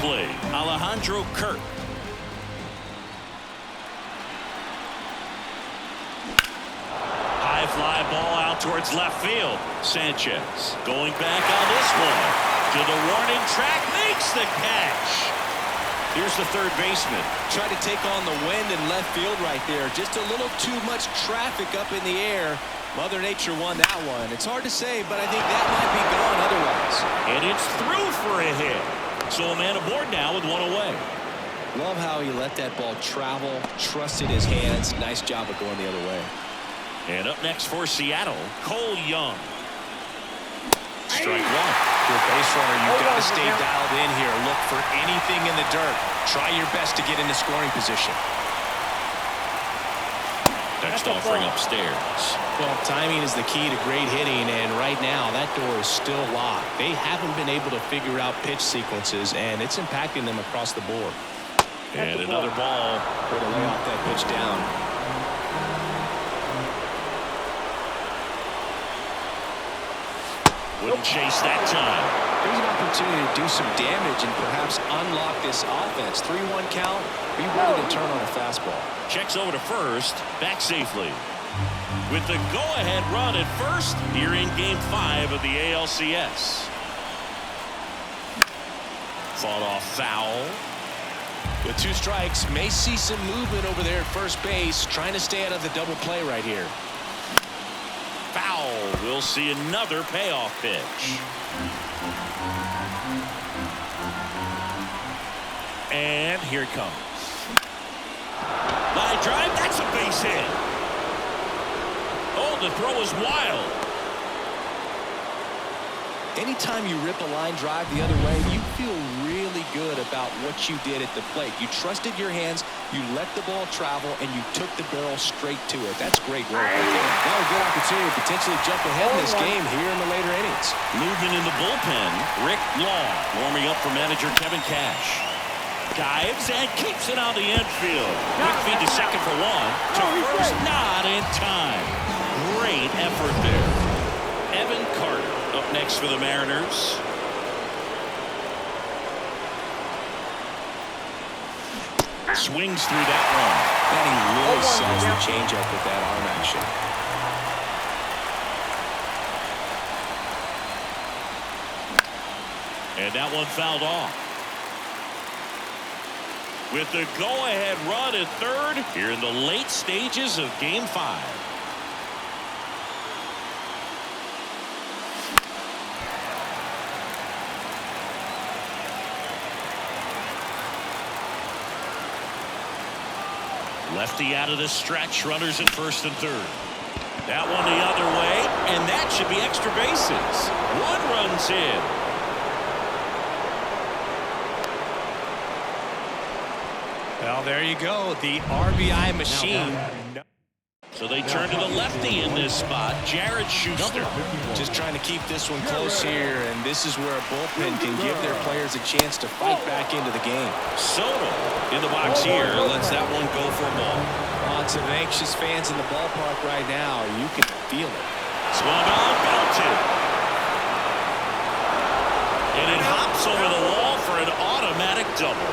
plate, Alejandro Kirk. High fly ball out towards left field. Sanchez going back on this one. To the warning track, makes the catch. Here's the third baseman. Tried to take on the wind in left field right there. Just a little too much traffic up in the air. Mother Nature won that one. It's hard to say, but I think that might be gone otherwise. And it's through for a hit. So a man aboard now with one away. Love how he let that ball travel, trusted his hands. Nice job of going the other way. And up next for Seattle, Cole Young. Strike one. To a base runner, you've got to stay dialed in here. Look for anything in the dirt. Try your best to get into scoring position. Next offering upstairs. Well, timing is the key to great hitting, and right now that door is still locked. They haven't been able to figure out pitch sequences, and it's impacting them across the board. And another ball. Way to lay off that pitch down. Wouldn't chase that time. There's an opportunity to do some damage and perhaps unlock this offense. 3-1 count. Be ready to turn on a fastball. Checks over to first. Back safely. With the go-ahead run at first here in Game 5 of the ALCS. Fought off foul. With 2 strikes, may see some movement over there at first base. Trying to stay out of the double play right here. Foul. We'll see another payoff pitch. And here it comes. Line drive. That's a base hit. Oh, the throw is wild. Anytime you rip a line drive the other way, you feel really good about what you did at the plate. You trusted your hands, you let the ball travel, and you took the barrel straight to it. That's great work right there. Now a good opportunity to potentially jump ahead in this game here in the later innings. Moving in the bullpen, Rick Long warming up for manager Kevin Cash. Dives and keeps it on the infield. Quick feed to second for one. To first, not in time. Great effort there. Evan Carter up next for the Mariners. Swings through that one. And he really sells the changeup with that arm action. And that one fouled off. With the go-ahead run at third here in the late stages of Game 5. Lefty out of the stretch, runners at first and third. That one the other way, and that should be extra bases. 1 run's in. Well, there you go, the RBI machine. So they turn to the lefty in this spot, Jared Schuster. Just trying to keep this one close here, and this is where a bullpen can give their players a chance to fight back into the game. Soto in the box here, lets that one go for a ball. Lots of anxious fans in the ballpark right now. You can feel it. Swung on, belted. And it hops over the wall for an automatic double.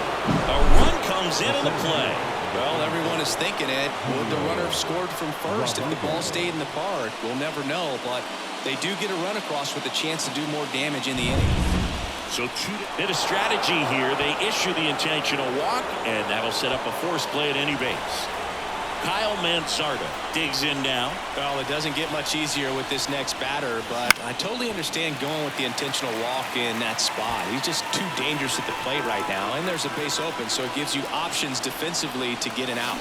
A run comes in the play. Well, everyone is thinking it. Would the runner have scored from first if the ball stayed in the park? We'll never know, but they do get a run across with a chance to do more damage in the inning. So bit of strategy here. They issue the intentional walk, and that'll set up a force play at any base. Kyle Mansarda digs in now. Well, it doesn't get much easier with this next batter, but I totally understand going with the intentional walk in that spot. He's just too dangerous at the plate right now, and there's a base open, so it gives you options defensively to get an out.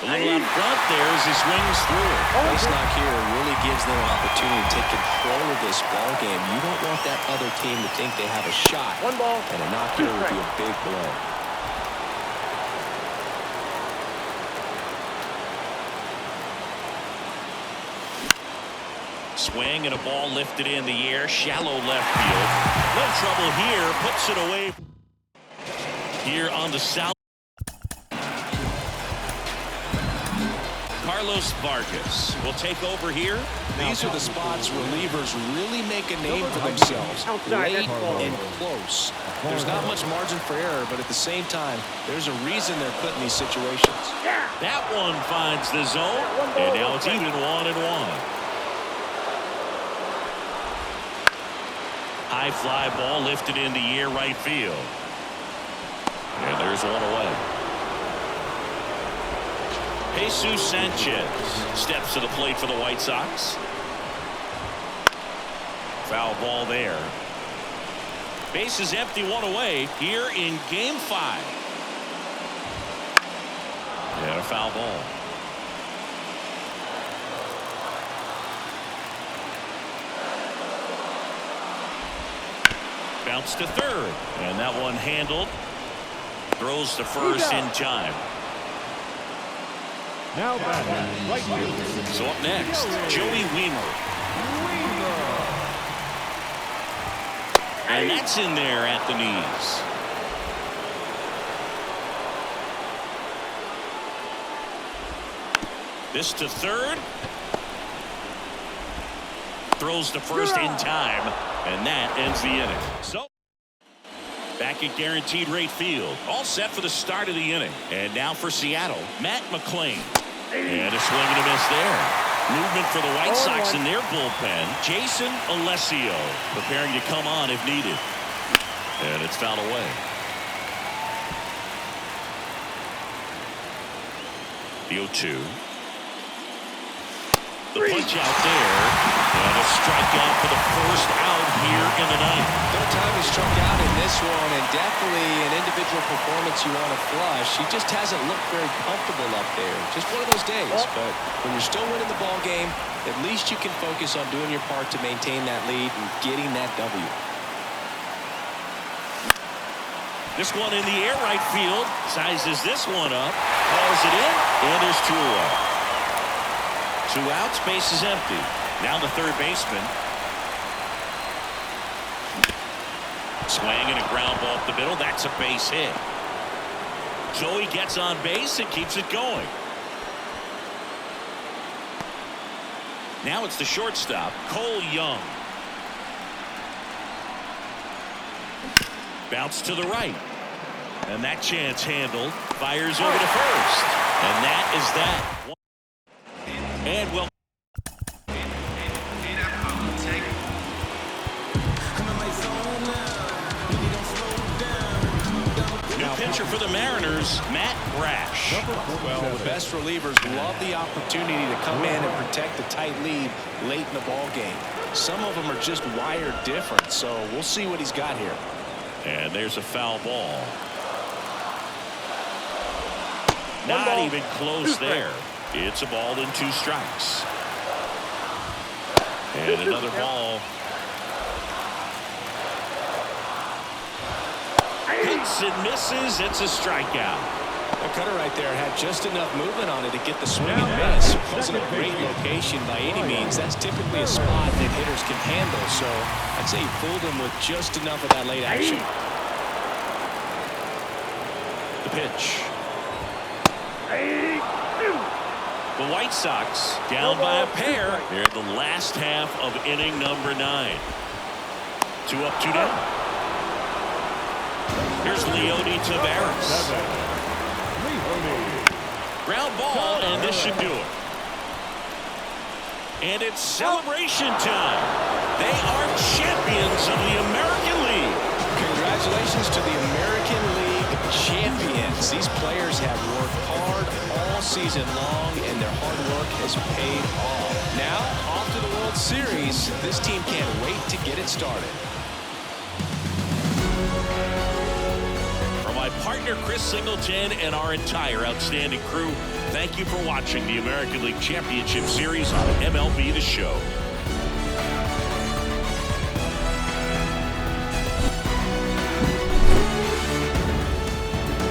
A little out front there as he swings through it. Base knock here really gives them an opportunity to take control of this ball game. You don't want that other team to think they have a shot. 1 ball. And a knock here would be a big blow. Swing and a ball lifted in the air, shallow left field. No trouble here, puts it away. Here on the south. Carlos Vargas will take over here These are the spots relievers really make a name for themselves. Late and close. There's not much margin for error, but at the same time, there's a reason they're put in these situations. That one finds the zone, and now it's even 1-1. High fly ball lifted in the air right field. And there's one away. Jesus Sanchez steps to the plate for the White Sox. Foul ball there. Base is empty, one away here in Game 5. And a foul ball. Bounce to third, and that one handled. Throws to first in time. Now batting right field. So up next, Joey Wiemer. And that's in there at the knees. This to third. Throws to first in time, and that ends the inning. So back at guaranteed rate field, all set for the start of the inning. And now for Seattle, Matt McClain. And a swing and a miss there. Movement for the White Sox in their bullpen. Jason Alessio preparing to come on if needed. And it's fouled away. The 0-2. The punch out there. And a strikeout for the first out here in the ninth. Third time he struck out in this one, and definitely an individual performance you want to flush. He just hasn't looked very comfortable up there. Just one of those days. But when you're still winning the ball game, at least you can focus on doing your part to maintain that lead and getting that W. This one in the air right field. Sizes this one up. Calls it in. And there's 2 away. 2 outs. Base is empty. Now the third baseman. Swing and a ground ball up the middle. That's a base hit. Joey gets on base and keeps it going. Now it's the shortstop, Cole Young. Bounce to the right. And that chance handled. Fires over to first. And that is that. And well. New pitcher for the Mariners, Matt Brash. Well, the best relievers love the opportunity to come in and protect the tight lead late in the ball game. Some of them are just wired different, so we'll see what he's got here. And there's a foul ball. Not even close there. It's a ball and 2 strikes. And another ball. Hits and misses. It's a strikeout. The cutter right there had just enough movement on it to get the swing and miss. It wasn't a great location by any means. That's typically a spot that hitters can handle. So I'd say he fooled him with just enough of that late action. The pitch. The White Sox down by a pair. They're in the last half of inning number 9. 2 up, 2 down. Here's Leody Taveras. Ground ball, and this should do it. And it's celebration time. They are champions of the American League. Congratulations to the American League champions. These players have worked hard all season long, and their hard work has paid off. Now, off to the World Series. This team can't wait to get it started. For my partner, Chris Singleton, and our entire outstanding crew, thank you for watching the American League Championship Series on MLB The Show.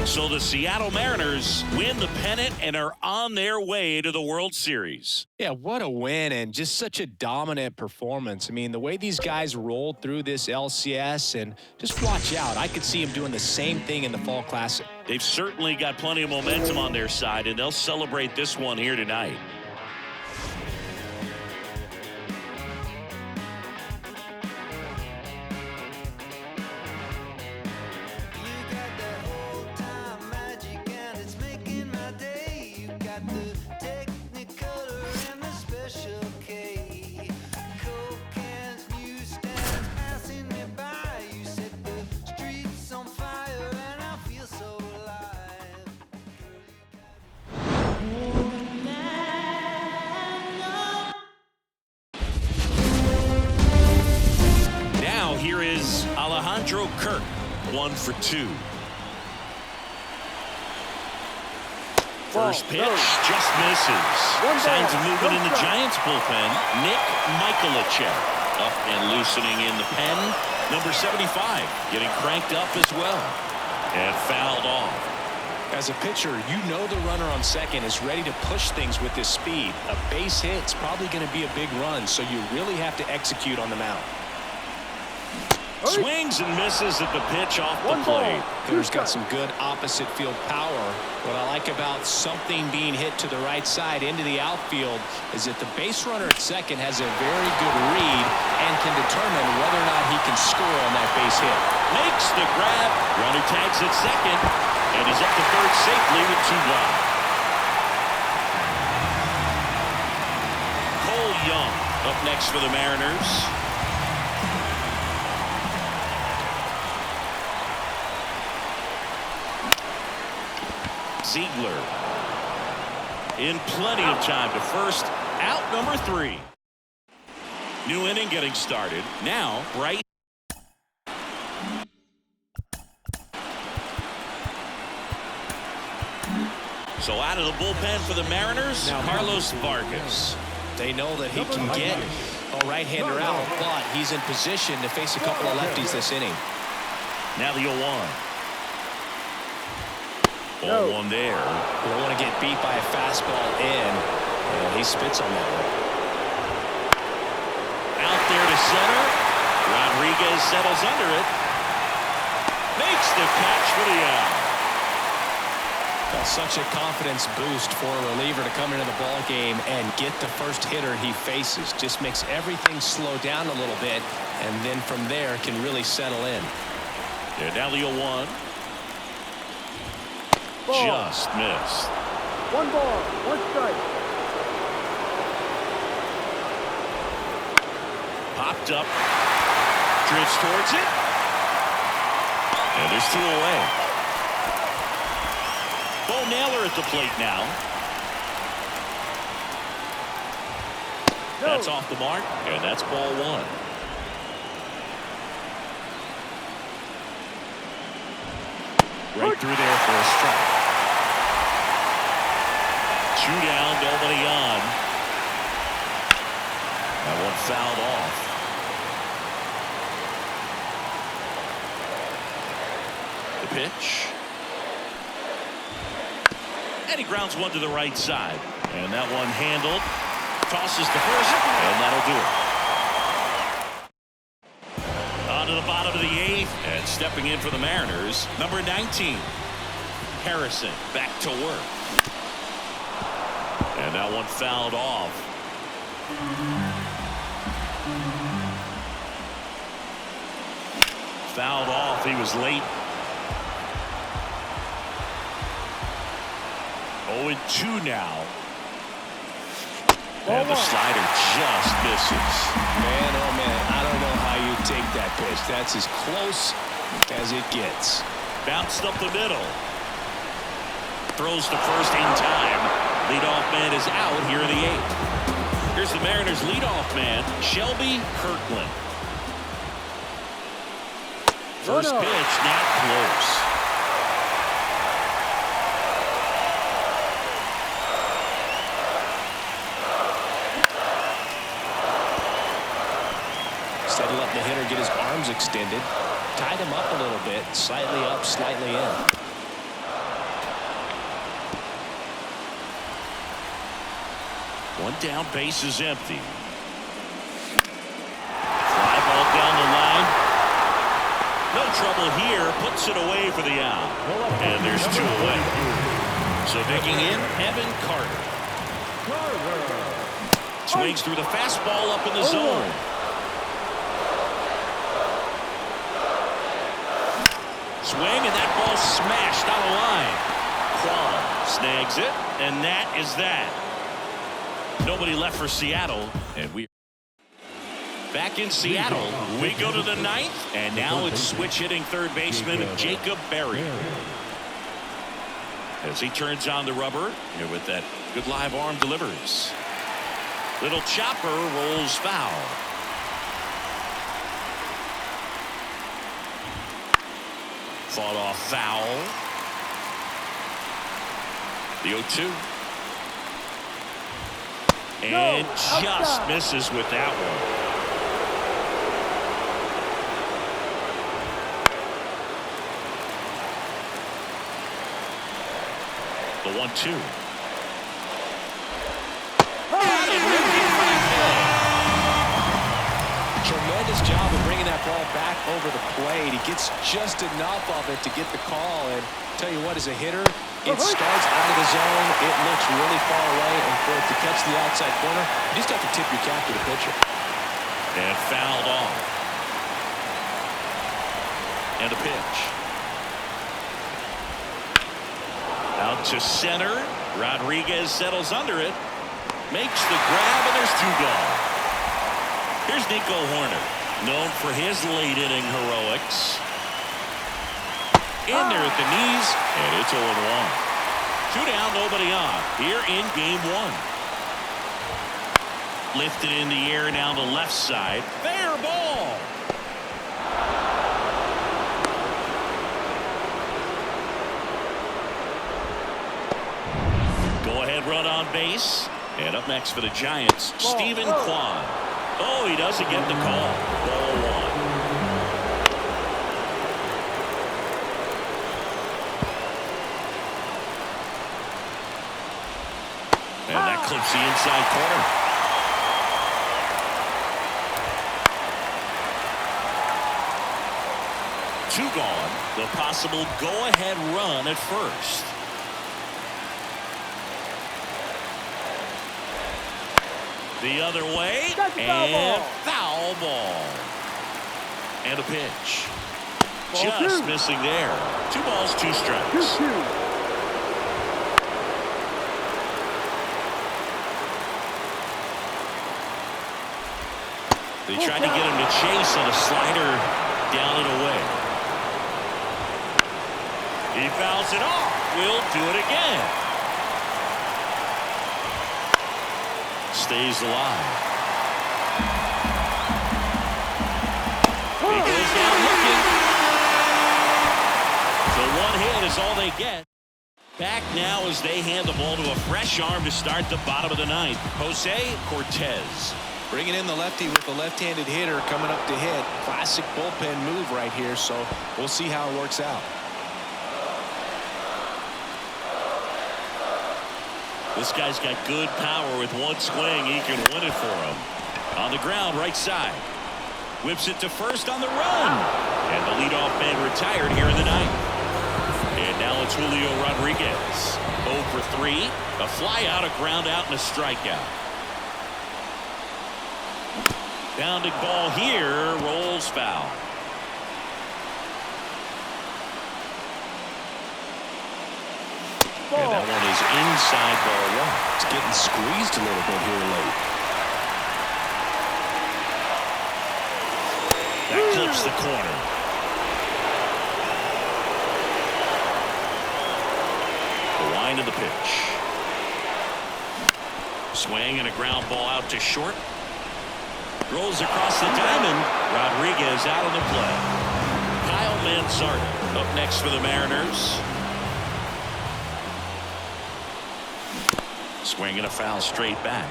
So the Seattle Mariners win the pennant and are on their way to the World Series. Yeah, what a win, and just such a dominant performance. I mean, the way these guys rolled through this LCS, and just watch out. I could see them doing the same thing in the Fall Classic. They've certainly got plenty of momentum on their side, and they'll celebrate this one here tonight. 1 for 2. First pitch just misses. Signs of movement in the Giants bullpen. Nick Michaelichek up and loosening in the pen. Number 75 getting cranked up as well. And fouled off. As a pitcher, you know the runner on second is ready to push things with his speed. A base hit's probably going to be a big run, so you really have to execute on the mound. Swings and misses at the pitch off the plate. Hitter's got some good opposite field power. What I like about something being hit to the right side into the outfield is that the base runner at second has a very good read and can determine whether or not he can score on that base hit. Makes the grab. Runner tags at second. And he's up to third safely with 2 wide. Cole Young up next for the Mariners. Ziegler in plenty of time to first, out number 3. New inning getting started. Now, Bright. So out of the bullpen for the Mariners, now Carlos Vargas. They know that he can get a right-hander out, but he's in position to face a couple of lefties this inning. Now the 0-1. 0-1 there. You don't want to get beat by a fastball in, and he spits on that one. Out there to center. Rodriguez settles under it. Makes the catch for the out. That's such a confidence boost for a reliever to come into the ball game and get the first hitter he faces. Just makes everything slow down a little bit, and then from there can really settle in. There, now the 0-1. Just missed. 1 ball, 1 strike. Popped up. Drifts towards it. And there's 2 away. Bo Naylor at the plate now. That's off the mark, and that's ball 1. Right through there for a strike. 2 down, nobody on. That one fouled off. The pitch. And he grounds one to the right side. And that one handled. Tosses to first, and that'll do it. On to the bottom of the 8th, and stepping in for the Mariners, number 19. Harrison back to work. And that one fouled off. Fouled off. He was late. 0-2 now. And the slider just misses. Man, oh man, I don't know how you take that pitch. That's as close as it gets. Bounced up the middle. Throws to first in time. Leadoff man is out here in the 8th. Here's the Mariners leadoff man, Shelby Kirkland. First pitch, not close. Instead of letting the hitter get his arms extended, tied him up a little bit, slightly up, slightly in. One down, base is empty. Fly ball down the line. No trouble here, puts it away for the out. And there's 2 away. So digging in, Evan Carter. Swings through the fastball up in the zone. Swing, and that ball smashed down the line. Qualm snags it, and that is that. Nobody left for Seattle, and we back in Seattle. We go to the 9th, and now it's switch hitting third baseman Jacob Berry. As he turns on the rubber, here with that good live arm delivers. Little chopper rolls foul. Fought off foul. The 0-2. And just misses with that one. The 1-2. Tremendous job of bringing that ball back over the plate. He gets just enough of it to get the call. And tell you what, as a hitter, it starts out of the zone. It looks really far away, and for it to catch the outside corner, you just have to tip your cap to the pitcher. And fouled off. And a pitch. Out to center. Rodriguez settles under it. Makes the grab, and there's 2 gone. Here's Nico Horner, known for his late-inning heroics. In there at the knees, and it's 0-1. 2 down, nobody on, here in game 1. Lifted in the air down the left side. Fair ball. Go-ahead run on base. And up next for the Giants, Stephen Kwan. Oh, he doesn't get the call. Ball 1. And that clips the inside corner. Two gone. The possible go-ahead run at first. The other way, and foul ball. And a pitch. Just missing there. 2 balls, 2 strikes. They tried to get him to chase on a slider down and away. He fouls it off. We'll do it again. Stays alive. He goes down looking. So 1 hit is all they get. Back now as they hand the ball to a fresh arm to start the bottom of the 9th. Jose Cortez. Bringing in the lefty with the left-handed hitter coming up to hit. Classic bullpen move right here, so we'll see how it works out. This guy's got good power. With 1 swing, he can win it for him. On the ground, right side. Whips it to first on the run. And the leadoff man retired here in the 9th. And now it's Julio Rodriguez. 0 for 3. A fly out, a ground out, and a strikeout. Bounding ball here. Rolls foul. And that one is inside ball 1. It's getting squeezed a little bit here late. That clips the corner. The line of the pitch. Swing and a ground ball out to short. Rolls across the diamond. Rodriguez out of the play. Kyle Manzardo up next for the Mariners. Swing and a foul straight back.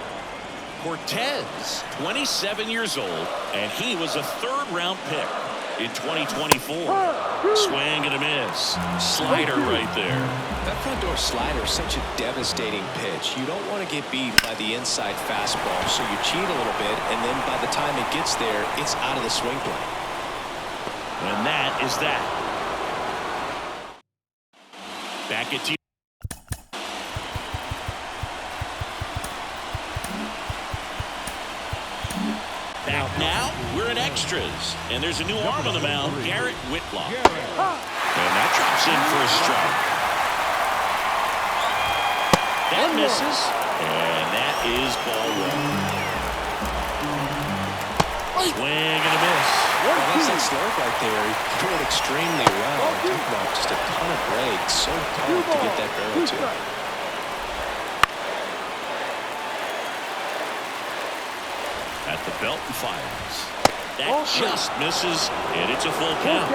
Cortez, 27 years old, and he was a 3rd-round pick in 2024. Swing and a miss. Slider right there. That front door slider is such a devastating pitch. You don't want to get beat by the inside fastball, so you cheat a little bit, and then by the time it gets there, it's out of the swing plane. And that is that. Back at you. Now we're in extras, and there's a new arm on the mound, Garrett Whitlock. And that drops in for a strike. That misses, and that is ball 1. Swing and a miss. Well, that's that slurve right there. He threw it extremely well. Talk about just a ton of breaks. So tough to get that barrel to. At the belt and fires. That just misses, and it's a full count.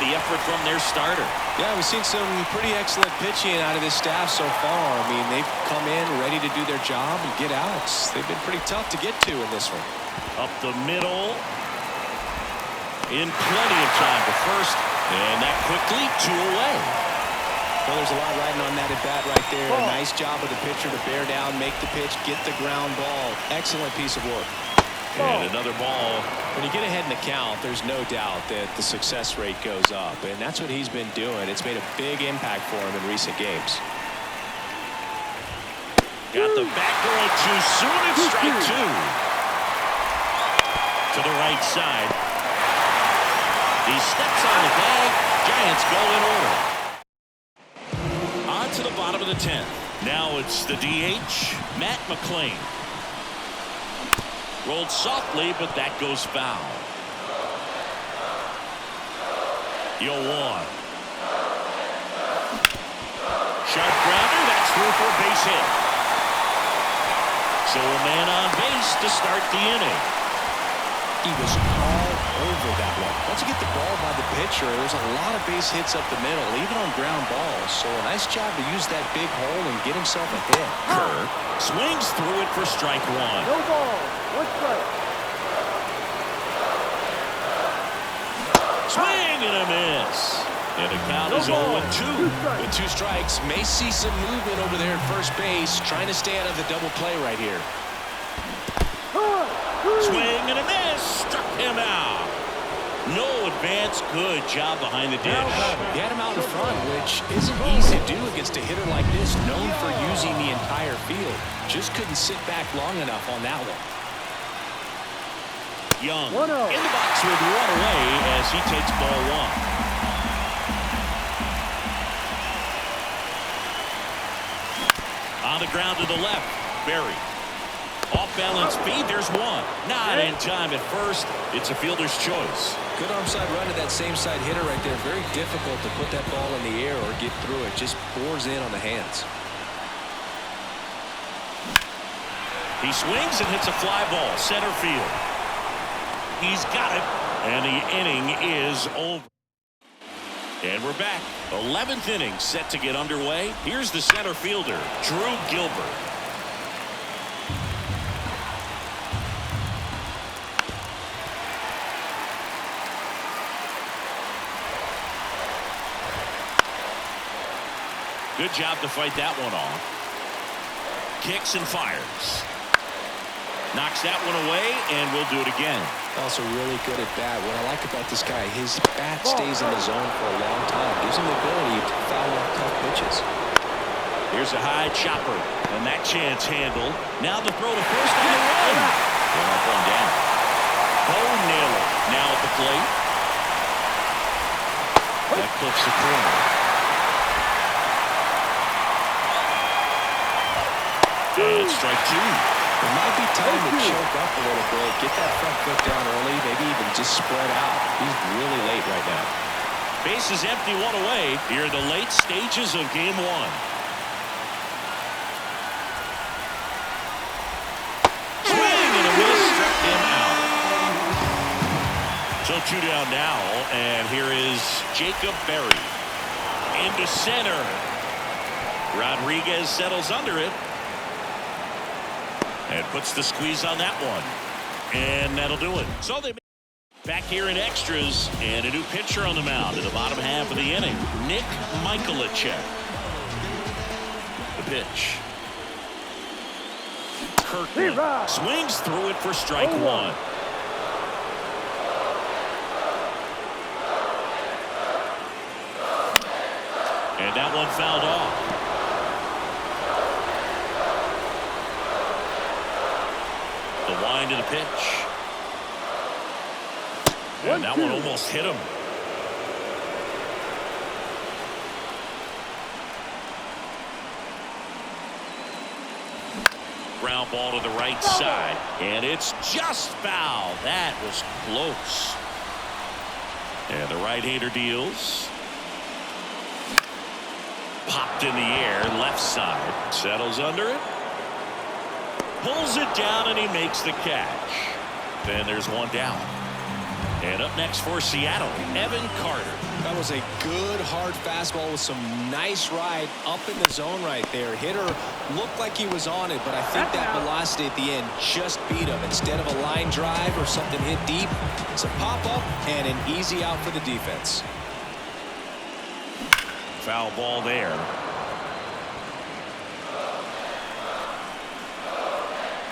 the effort from their starter. Yeah, we've seen some pretty excellent pitching out of this staff so far. I mean, they've come in ready to do their job and get outs. They've been pretty tough to get to in this one. Up the middle. In plenty of time to first. And that quickly 2 away. Well, there's a lot riding on that at bat right there. A nice job of the pitcher to bear down, make the pitch, get the ground ball. Excellent piece of work. And another ball. When you get ahead in the count, there's no doubt that the success rate goes up, and that's what he's been doing. It's made a big impact for him in recent games. Got the back going too soon. It's strike 2. To the right side. He steps on the bag. Giants go in order. On to the bottom of the 10th. Now it's the DH, Matt McClain. Rolled softly, but that goes foul. 0-1. Sharp grounder. That's through for a base hit. So a man on base to start the inning. He was all over that one. Once you get the ball by the pitcher, there's a lot of base hits up the middle, even on ground balls. So a nice job to use that big hole and get himself a hit. Kerr swings through it for strike 1. No ball. 1 strike. Swing and a miss. And the count is 0-2. With 2 strikes, may see some movement over there at first base, trying to stay out of the double play right here. Swing and a miss. Struck him out. No advance. Good job behind the dish. He had him out in front, which isn't easy to do against a hitter like this, known for using the entire field. Just couldn't sit back long enough on that one. Young in the box with 1 away as he takes ball 1. On the ground to the left. Berry. Off-balance feed. There's 1. Not in time at first. It's a fielder's choice. Good arm side run to that same side hitter right there. Very difficult to put that ball in the air or get through it. Just bores in on the hands. He swings and hits a fly ball. Center field. He's got it. And the inning is over. And we're back. 11th inning set to get underway. Here's the center fielder, Drew Gilbert. Good job to fight that one off. Kicks and fires. Knocks that one away, and we'll do it again. Also really good at bat. What I like about this guy, his bat stays in the zone for a long time. Gives him the ability to foul off tough pitches. Here's a high chopper, and that chance handled. Now the throw to first on the run. And up on down. Bo Naylor now at the plate. That clips the corner. And it's strike 2. It might be time to choke up a little bit, get that front foot down early, maybe even just spread out. He's really late right now. Base is empty, 1 away here in the late stages of game 1. Swing and a miss, struck him out. So 2 down now, and here is Jacob Berry into center. Rodriguez settles under it. And puts the squeeze on that one. And that'll do it. So they back here in extras. And a new pitcher on the mound in the bottom half of the inning. Nick Michaelicek. The pitch. Kirkland swings through it for strike 1. And that one fouled off. The wind of the pitch. And that one almost hit him. Ground ball to the right side. And it's just foul. That was close. And the right-hander deals. Popped in the air, left side. Settles under it. Pulls it down, and he makes the catch. Then there's 1 down. And up next for Seattle, Evan Carter. That was a good hard fastball with some nice ride up in the zone right there. Hitter looked like he was on it, but I think that velocity at the end just beat him. Instead of a line drive or something hit deep, it's a pop-up and an easy out for the defense. Foul ball there.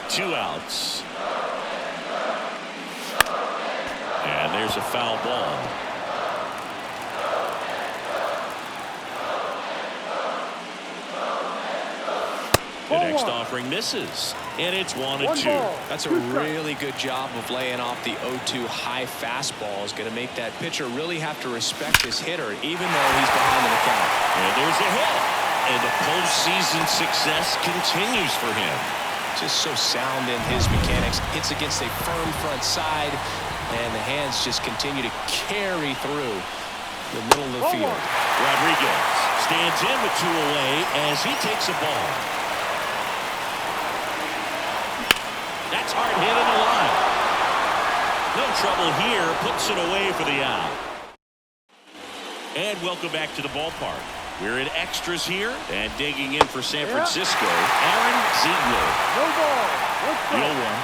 Two outs. And there's a foul ball. The next offering misses, and it's 1-2. That's a really good job of laying off the 0-2 high fastball. Is going to make that pitcher really have to respect his hitter, even though he's behind in the count. And there's a hit, and the postseason success continues for him. Just so sound in his mechanics. Hits against a firm front side, and the hands just continue to carry through the middle of the field. Rodriguez stands in with two away as he takes a ball. That's hard hit in the line. No trouble here. Puts it away for the out. And welcome back to the ballpark. We're in extras here, and digging in for San Francisco, Aaron Ziegler. No ball. Deal one.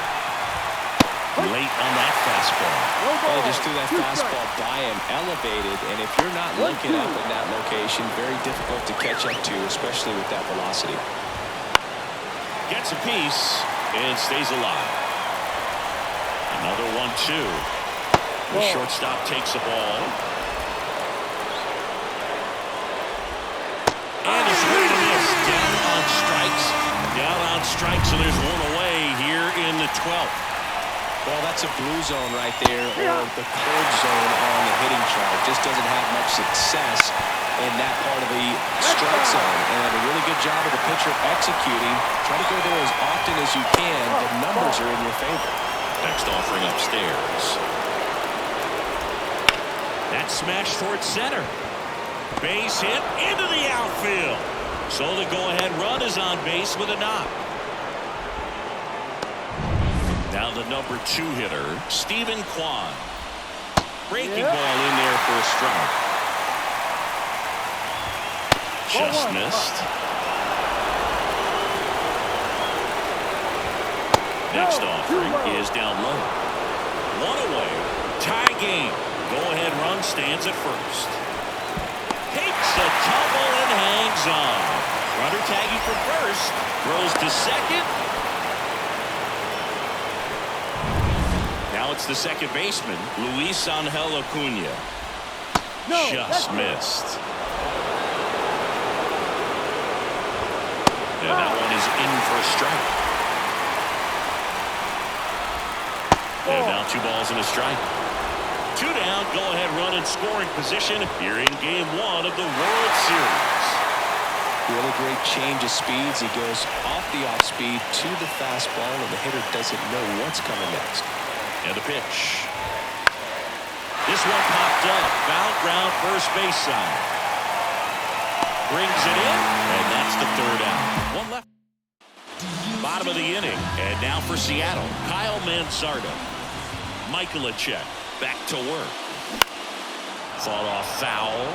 Late on that fastball. Well, just threw that fastball by him, elevated, and if you're not looking up in that location, very difficult to catch up to, especially with that velocity. Gets a piece and stays alive. Another 1-2. The shortstop takes the ball. And a swing and a miss. Down on strikes. Down on strikes, and there's one away here in the 12th. Well, that's a blue zone right there, or the cold zone on the hitting chart. Just doesn't have much success in that part of the strike zone. And a really good job of the pitcher executing. Try to go there as often as you can. The numbers are in your favor. Next offering upstairs. That smash towards center. Base hit into the outfield. So the go-ahead run is on base with a knock. Now the number 2 hitter, Stephen Kwan. Breaking ball in there for a strike. Just missed. Next offering is down low. One away. Tie game. Go-ahead run stands at first. Takes a tumble and hangs on. Runner tagging for first. Throws to second. Now it's the second baseman, Luis Angel Acuna. Just missed. And that one is in for a strike. And now 2 balls and a strike. 2 down, go-ahead run in scoring position here in Game 1 of the World Series. Really great change of speeds. He goes off the off-speed to the fastball, and the hitter doesn't know what's coming next. And the pitch. This one popped up. Foul ground first base side. Brings it in, and that's the 3rd out. One left. Bottom of the inning. And now for Seattle, Kyle Manzardo. Michaelacek back to work. Fought off foul.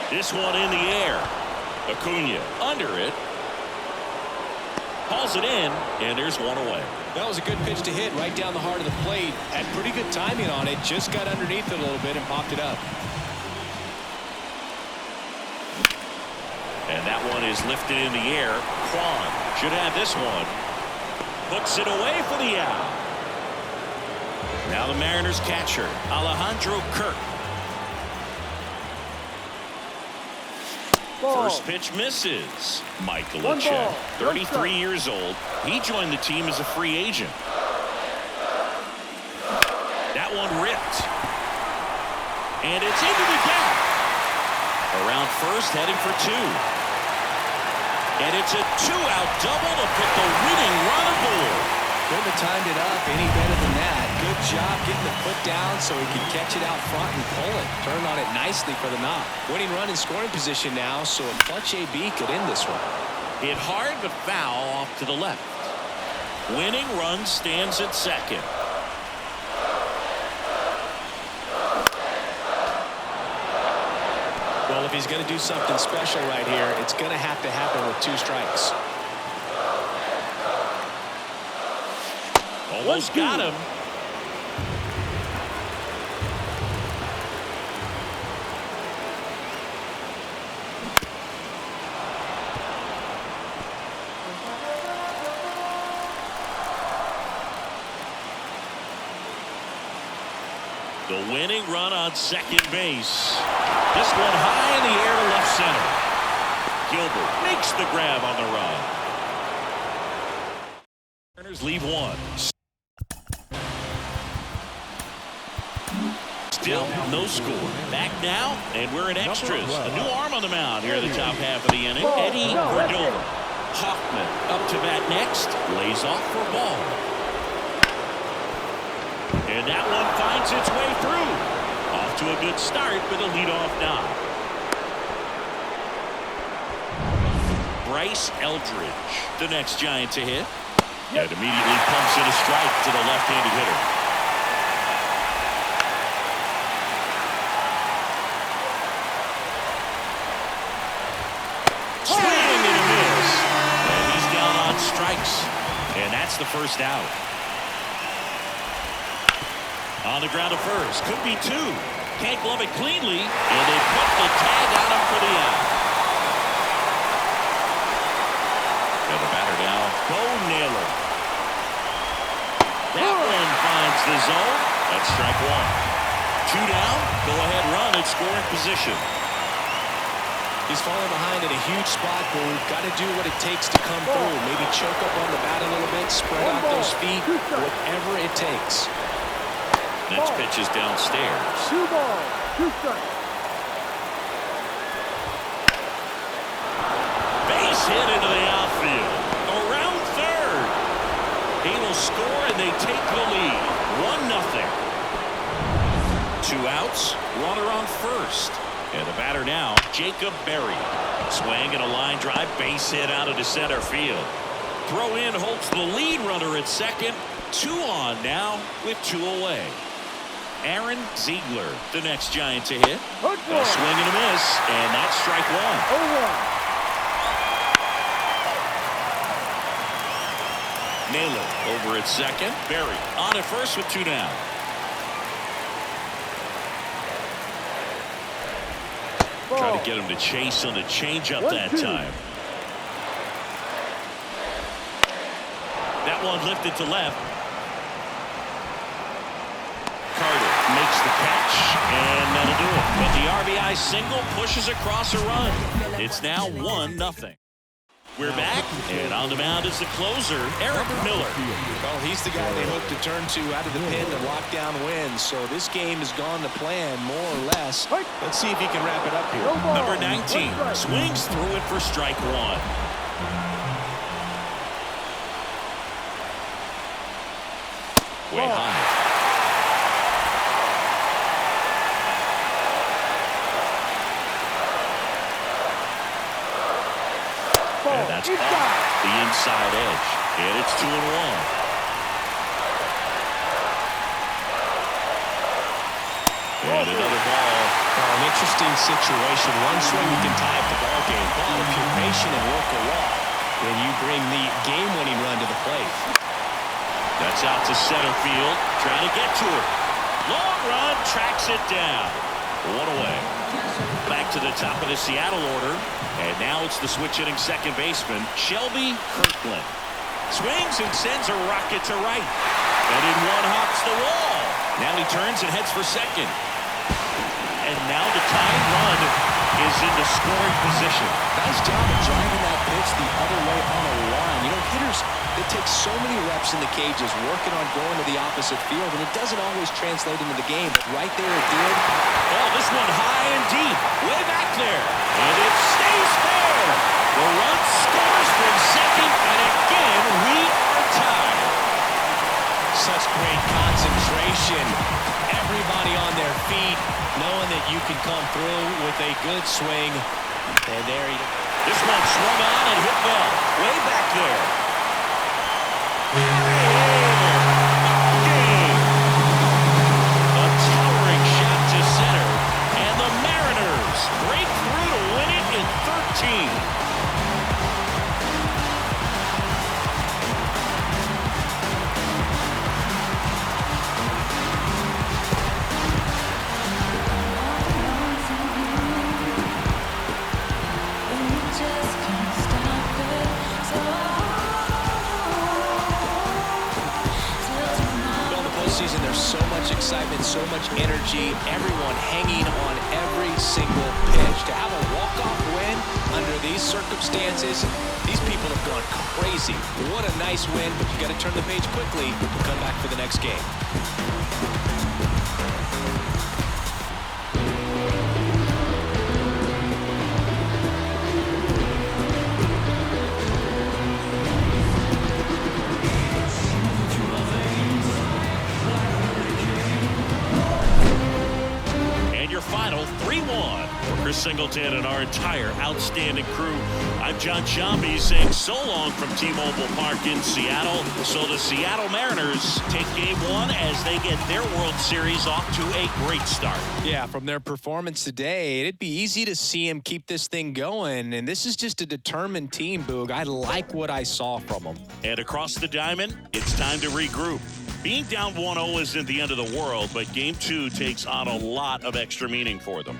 This one in the air. Acuna under it. Hauls it in, and there's one away. That was a good pitch to hit right down the heart of the plate. Had pretty good timing on it. Just got underneath it a little bit and popped it up. And that one is lifted in the air. Kwan should have this one. Puts it away for the out. Now the Mariners catcher, Alejandro Kirk. First pitch misses. Michaelacek, 33 years old. He joined the team as a free agent. That one ripped. And it's into the gap. Around first, heading for 2. And it's a 2-out double to put the winning run aboard. Couldn't have timed it up any better than that. Good Good job getting the foot down so he can catch it out front and pull it. Turn on it nicely for the knock. Winning run in scoring position now, so a clutch AB could end this one. Hit hard, but foul off to the left. Winning run stands at second. Well, if he's going to do something special right here, it's going to have to happen with 2 strikes. Almost got him. The winning run on second base. This one high in the air to left center. Gilbert makes the grab on the run. Runners leave one. Still no score. Back now, and we're in extras. A new arm on the mound here in the top half of the inning. Eddie Cordova. Hoffman up to bat next. Lays off for a ball. And that one finds its way through. Off to a good start with a leadoff knock. Bryce Eldridge, the next Giant to hit. And immediately pumps in a strike to the left-handed hitter. Swing and a miss. And he's down on strikes. And that's the first out. On the ground to first. Could be 2. Can't glove it cleanly. And they put the tag on him for the out. And the batter now, Bo Naylor. That one finds the zone. That's strike 1. 2 down. Go ahead run at scoring position. He's falling behind in a huge spot, but we've got to do what it takes to come through. Maybe choke up on the bat a little bit, spread out those feet, whatever it takes. Next pitch is downstairs. 2 balls, 2 strikes. Base hit into the outfield. Around third. He will score and they take the lead. 1-0. 2 outs. Runner on first. And the batter now, Jacob Berry. Swing and a line drive. Base hit out into center field. Throw in holds the lead runner at second. 2 on now with 2 away. Aaron Ziegler, the next Giant to hit. A swing and a miss, and that's strike 1. Naylor over at second. Berry on at first with 2 down. Try to get him to chase on the changeup that time. That one lifted to left. Makes the catch, and that'll do it. But the RBI single pushes across a run. It's now 1-0. We're back, and on the mound is the closer, Eric Miller. Well, he's the guy they hope to turn to out of the pen to lock down wins. So this game has gone to plan, more or less. Let's see if he can wrap it up here. Number 19 swings through it for strike 1. Way high. And that's off the inside edge. And it's 2-1. And another ball. An interesting situation. One swing you can tie up the ball game. But if you're patient and work a walk, then you bring the game-winning run to the plate. That's out to center field. Trying to get to it. Long run, tracks it down. 1 away. Back to the top of the Seattle order. And now it's the switch-hitting second baseman, Shelby Kirkland. Swings and sends a rocket to right. And in one hops the wall. Now he turns and heads for second. And now the tying run is in the scoring position. Nice job of driving that pitch the other way on the line. You know, hitters, they take so many reps in the cages working on going to the opposite field, and it doesn't always translate into the game. But right there it did. Oh, this one high and deep. Way back there. And it stays fair. The run scores from second, and again, we are tied. Such great concentration. in. Everybody on their feet, knowing that you can come through with a good swing. And there he is. This one swung on and hit well. Way back there. Game. A towering shot to center. And the Mariners break through to win it in 13. Season, there's so much excitement, so much energy, everyone hanging on every single pitch. To have a walk-off win under these circumstances, these people have gone crazy. What a nice win, but you got to turn the page quickly and come back for the next game. Your final 3-1 for Chris Singleton and our entire outstanding crew. I'm John Shambi saying so long from T-Mobile Park in Seattle. So the Seattle Mariners take game one as they get their World Series off to a great start. Yeah, from their performance today, it'd be easy to see him keep this thing going. And this is just a determined team, Boog. I like what I saw from them. And across the diamond, it's time to regroup. Being down 1-0 isn't the end of the world, but Game 2 takes on a lot of extra meaning for them.